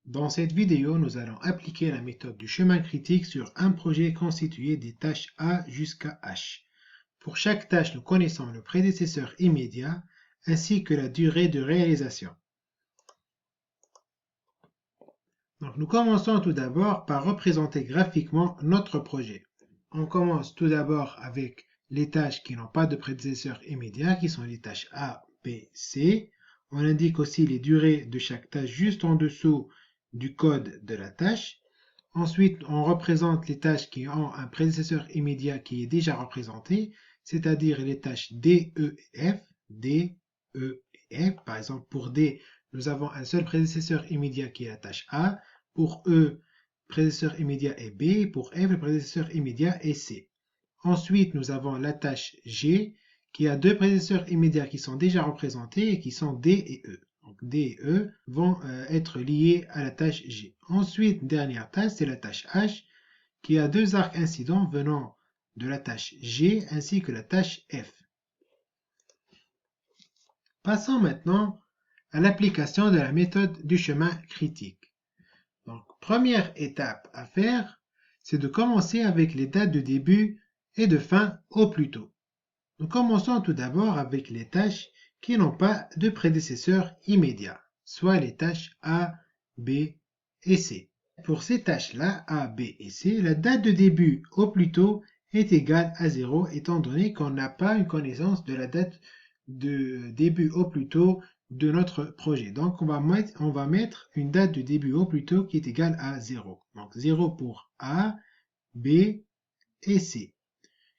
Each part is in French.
Dans cette vidéo, nous allons appliquer la méthode du chemin critique sur un projet constitué des tâches A jusqu'à H. Pour chaque tâche, nous connaissons le prédécesseur immédiat ainsi que la durée de réalisation. Donc, nous commençons tout d'abord par représenter graphiquement notre projet. On commence tout d'abord avec les tâches qui n'ont pas de prédécesseur immédiat, qui sont les tâches A, B, C. On indique aussi les durées de chaque tâche juste en dessous du code de la tâche. Ensuite, on représente les tâches qui ont un prédécesseur immédiat qui est déjà représenté, c'est-à-dire les tâches D, E et F. D, E et F. Par exemple, pour D, nous avons un seul prédécesseur immédiat qui est la tâche A. Pour E, prédécesseur immédiat est B. Pour F, le prédécesseur immédiat est C. Ensuite, nous avons la tâche G qui a deux prédécesseurs immédiats qui sont déjà représentés et qui sont D et E. Donc D et E vont être liés à la tâche G. Ensuite, dernière tâche, c'est la tâche H qui a deux arcs incidents venant de la tâche G ainsi que la tâche F. Passons maintenant à l'application de la méthode du chemin critique. Donc, première étape à faire, c'est de commencer avec les dates de début et de fin au plus tôt. Nous commençons tout d'abord avec les tâches qui n'ont pas de prédécesseur immédiat, soit les tâches A, B et C. Pour ces tâches-là, A, B et C, la date de début au plus tôt est égale à 0 étant donné qu'on n'a pas une connaissance de la date de début au plus tôt de notre projet. Donc on va mettre une date de début au plus tôt qui est égale à 0. Donc 0 pour A, B et C.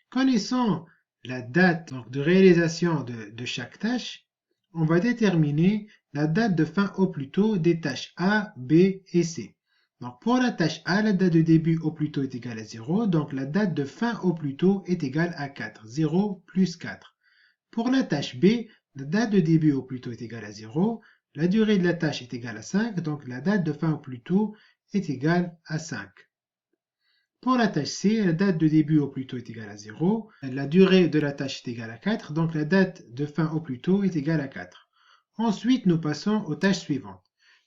Connaissant la date de réalisation de chaque tâche, on va déterminer la date de fin au plus tôt des tâches A, B et C. Donc pour la tâche A, la date de début au plus tôt est égale à 0, donc la date de fin au plus tôt est égale à 4. 0 plus 4. Pour la tâche B, la date de début au plus tôt est égale à 0, la durée de la tâche est égale à 5, donc la date de fin au plus tôt est égale à 5. Pour la tâche C, la date de début au plus tôt est égale à 0, la durée de la tâche est égale à 4, donc la date de fin au plus tôt est égale à 4. Ensuite, nous passons aux tâches suivantes.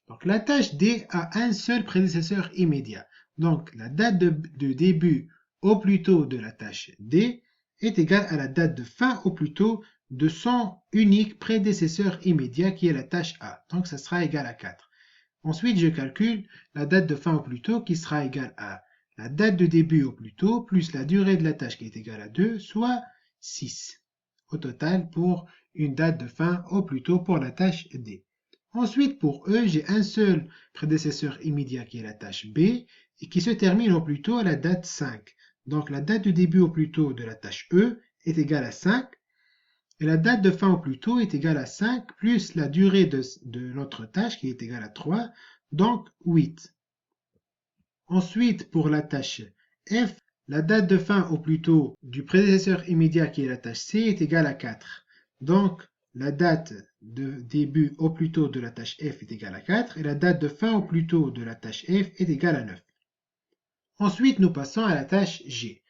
Donc la tâche D a un seul prédécesseur immédiat. Donc la date de début au plus tôt de la tâche D est égale à la date de fin au plus tôt de son unique prédécesseur immédiat qui est la tâche A. Donc ça sera égal à 4. Ensuite, je calcule la date de fin au plus tôt qui sera égale à la date de début au plus tôt plus la durée de la tâche qui est égale à 2, soit 6. Au total, pour une date de fin au plus tôt pour la tâche D. Ensuite, pour E, j'ai un seul prédécesseur immédiat qui est la tâche B et qui se termine au plus tôt à la date 5. Donc la date de début au plus tôt de la tâche E est égale à 5 et la date de fin au plus tôt est égale à 5 plus la durée de notre tâche qui est égale à 3, donc 8. Ensuite, pour la tâche F, la date de fin au plus tôt du prédécesseur immédiat qui est la tâche C est égale à 4. Donc, la date de début au plus tôt de la tâche F est égale à 4 et la date de fin au plus tôt de la tâche F est égale à 9. Ensuite, nous passons à la tâche G.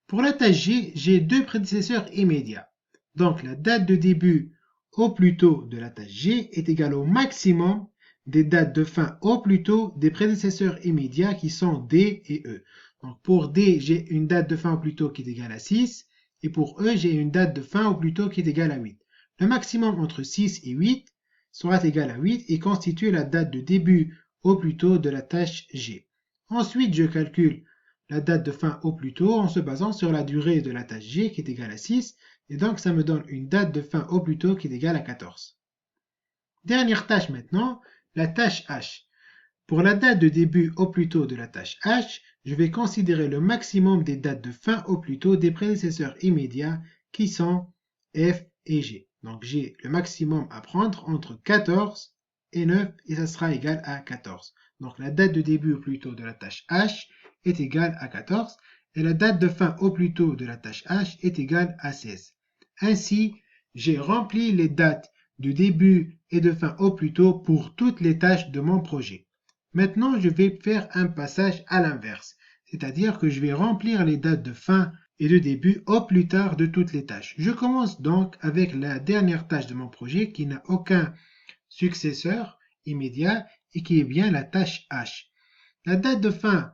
Pour la tâche G, j'ai deux prédécesseurs immédiats. Donc, la date de début au plus tôt de la tâche G est égale au maximum des dates de fin au plus tôt des prédécesseurs immédiats qui sont D et E. Donc pour D, j'ai une date de fin au plus tôt qui est égale à 6 et pour E, j'ai une date de fin au plus tôt qui est égale à 8. Le maximum entre 6 et 8 sera égal à 8 et constitue la date de début au plus tôt de la tâche G. Ensuite, je calcule la date de fin au plus tôt en se basant sur la durée de la tâche G qui est égale à 6 et donc ça me donne une date de fin au plus tôt qui est égale à 14. Dernière tâche maintenant, la tâche H. Pour la date de début au plus tôt de la tâche H, je vais considérer le maximum des dates de fin au plus tôt des prédécesseurs immédiats qui sont F et G. Donc j'ai le maximum à prendre entre 14 et 9 et ça sera égal à 14. Donc la date de début au plus tôt de la tâche H est égale à 14 et la date de fin au plus tôt de la tâche H est égale à 16. Ainsi, j'ai rempli les dates de début et de fin au plus tôt pour toutes les tâches de mon projet. Maintenant, je vais faire un passage à l'inverse, c'est-à-dire que je vais remplir les dates de fin et de début au plus tard de toutes les tâches. Je commence donc avec la dernière tâche de mon projet qui n'a aucun successeur immédiat et qui est bien la tâche H. La date de fin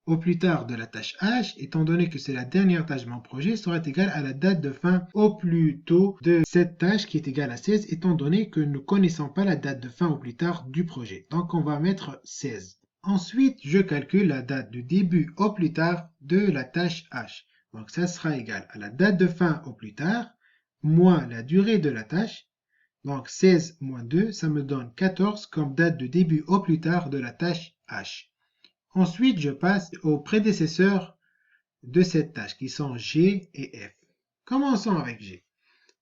au plus tard de la tâche H, étant donné que c'est la dernière tâche de mon projet, sera égale à la date de fin au plus tôt de cette tâche qui est égale à 16, étant donné que nous ne connaissons pas la date de fin au plus tard du projet. Donc on va mettre 16. Ensuite, je calcule la date de début au plus tard de la tâche H. Donc ça sera égal à la date de fin au plus tard, moins la durée de la tâche. Donc 16 moins 2, ça me donne 14 comme date de début au plus tard de la tâche H. Ensuite, je passe aux prédécesseurs de cette tâche qui sont G et F. Commençons avec G.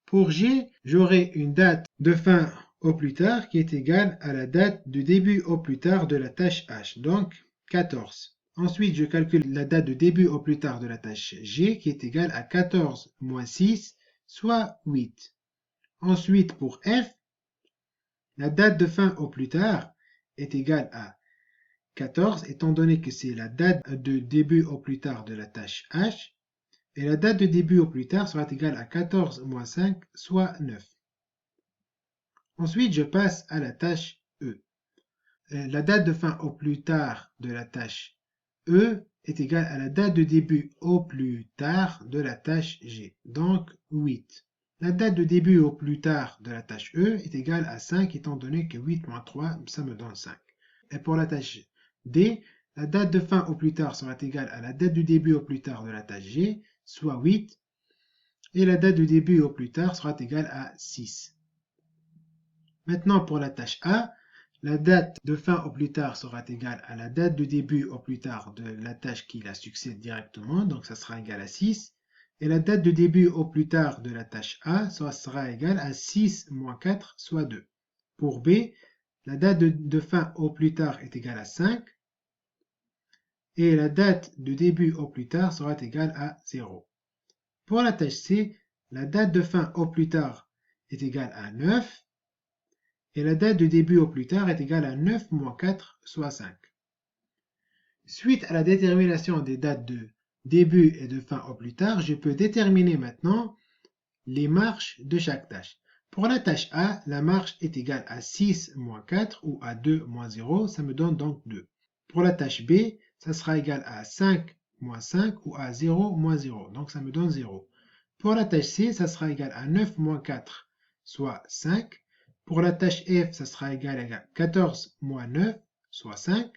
Pour G, j'aurai une date de fin au plus tard qui est égale à la date de début au plus tard de la tâche H, donc 14. Ensuite, je calcule la date de début au plus tard de la tâche G qui est égale à 14 moins 6, soit 8. Ensuite, pour F, la date de fin au plus tard est égale à 14, étant donné que c'est la date de début au plus tard de la tâche H, et la date de début au plus tard sera égale à 14 moins 5, soit 9. Ensuite, je passe à la tâche E. La date de fin au plus tard de la tâche E est égale à la date de début au plus tard de la tâche G, donc 8. La date de début au plus tard de la tâche E est égale à 5, étant donné que 8 moins 3, ça me donne 5. Et pour la tâche D, la date de fin au plus tard sera égale à la date du début au plus tard de la tâche G, soit 8, et la date de début au plus tard sera égale à 6. Maintenant pour la tâche A, la date de fin au plus tard sera égale à la date de début au plus tard de la tâche qui la succède directement, donc ça sera égal à 6, et la date de début au plus tard de la tâche A sera égale à 6 moins 4, soit 2. Pour B, la date de fin au plus tard est égale à 5, et la date de début au plus tard sera égale à 0. Pour la tâche C, la date de fin au plus tard est égale à 9, et la date de début au plus tard est égale à 9 moins 4, soit 5. Suite à la détermination des dates de début et de fin au plus tard, je peux déterminer maintenant les marches de chaque tâche. Pour la tâche A, la marche est égale à 6 moins 4 ou à 2 moins 0, ça me donne donc 2. Pour la tâche B, ça sera égal à 5 moins 5 ou à 0 moins 0, donc ça me donne 0. Pour la tâche C, ça sera égal à 9 moins 4, soit 5. Pour la tâche F, ça sera égal à 14 moins 9, soit 5.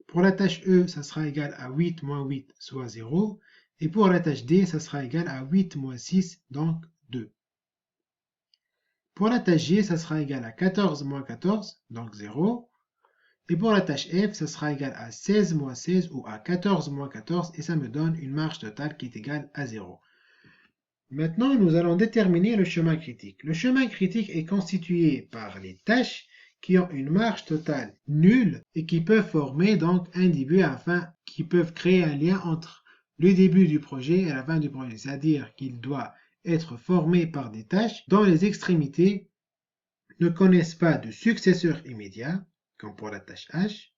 Pour la tâche E, ça sera égal à 8 moins 8, soit 0. Et pour la tâche D, ça sera égal à 8 moins 6, donc 2. Pour la tâche G, ça sera égal à 14 moins 14, donc 0. Et pour la tâche F, ça sera égal à 16 moins 16 ou à 14 moins 14, et ça me donne une marge totale qui est égale à 0. Maintenant, nous allons déterminer le chemin critique. Le chemin critique est constitué par les tâches qui ont une marge totale nulle et qui peuvent former donc un début qui peuvent créer un lien entre le début du projet et la fin du projet. C'est-à-dire qu'il doit être formé par des tâches dont les extrémités ne connaissent pas de successeur immédiat, comme pour la tâche H,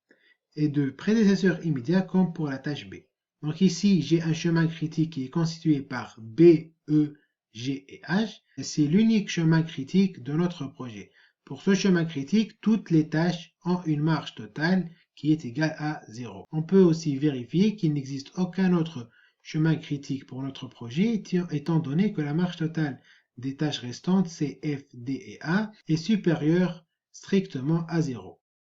et de prédécesseur immédiat, comme pour la tâche B. Donc ici, j'ai un chemin critique qui est constitué par B, E, G et H. C'est l'unique chemin critique de notre projet. Pour ce chemin critique, toutes les tâches ont une marge totale qui est égale à 0. On peut aussi vérifier qu'il n'existe aucun autre chemin critique pour notre projet, étant donné que la marge totale des tâches restantes, c'est F, D et A, est supérieure strictement à 0.